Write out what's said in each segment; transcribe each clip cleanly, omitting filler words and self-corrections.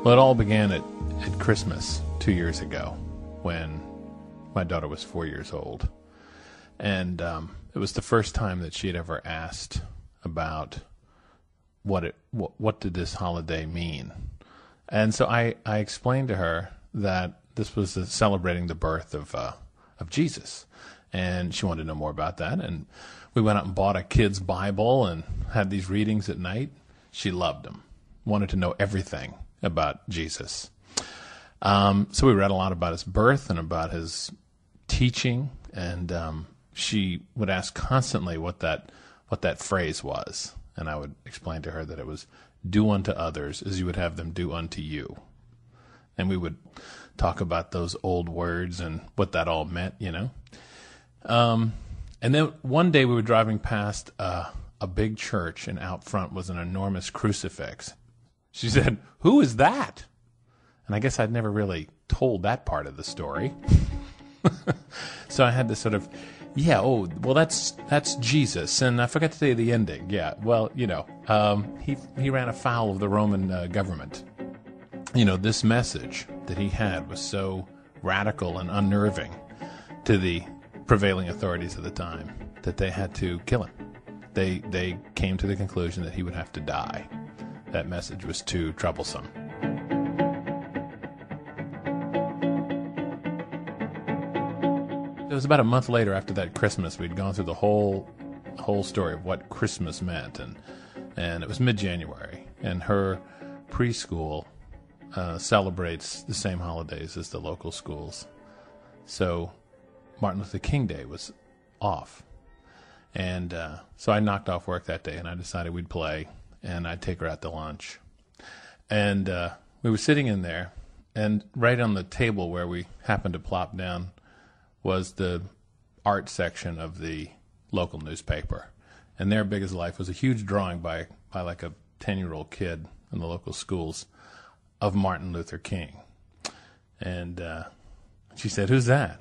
Well, it all began at Christmas 2 years ago when my daughter was 4 years old. And it was the first time that she had ever asked about what did this holiday mean. And so I explained to her that this was celebrating the birth of Jesus. And she wanted to know more about that. And we went out and bought a kid's Bible and had these readings at night. She loved them, wanted to know everything about Jesus. So we read a lot about his birth and about his teaching, and she would ask constantly what that phrase was. And I would explain to her that it was, do unto others as you would have them do unto you. And we would talk about those old words and what that all meant, you know. And then one day we were driving past a big church, and out front was an enormous crucifix. She said, "Who is that?" And I guess I'd never really told that part of the story. So I had to sort of, that's Jesus. And I forgot to tell you the ending. Yeah, well, he ran afoul of the Roman government. This message that he had was so radical and unnerving to the prevailing authorities of the time that they had to kill him. They came to the conclusion that he would have to die. That message was too troublesome. It was about a month later, after that Christmas, we'd gone through the whole story of what Christmas meant, and it was mid-January, and her preschool celebrates the same holidays as the local schools. So Martin Luther King Day was off, and so I knocked off work that day, and I decided we'd play, and I'd take her out to lunch. And we were sitting in there, and right on the table where we happened to plop down was the art section of the local newspaper. And there, big as life, was a huge drawing by like a 10-year-old kid in the local schools of Martin Luther King. And she said, "Who's that?"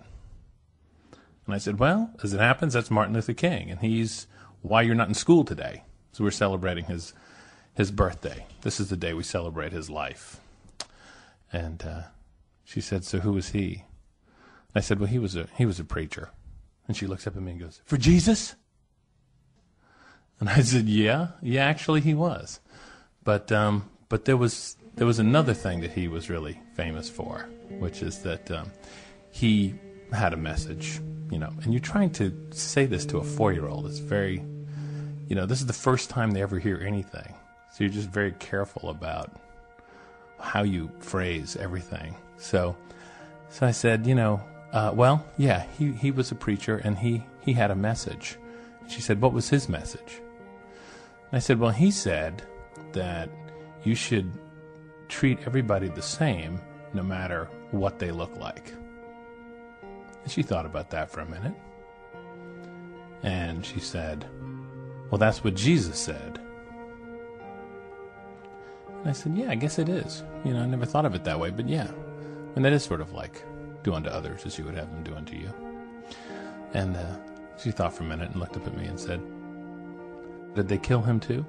And I said, "Well, as it happens, that's Martin Luther King, and he's why you're not in school today." So we're celebrating his birthday. This is the day we celebrate his life. And she said, "So who was he?" I said, "Well, he was a preacher." And she looks up at me and goes, "For Jesus?" And I said, Yeah, actually he was. But there was another thing that he was really famous for, which is that he had a message, and you're trying to say this to a 4-year-old. It's very, this is the first time they ever hear anything. So you're just very careful about how you phrase everything. So I said, he was a preacher, and he had a message. She said, "What was his message?" And I said, "Well, he said that you should treat everybody the same no matter what they look like." And she thought about that for a minute. And she said, "Well, that's what Jesus said." And I said, "Yeah, I guess it is. I never thought of it that way, but yeah." And that is sort of like, do unto others as you would have them do unto you. And she thought for a minute and looked up at me and said, "Did they kill him too?"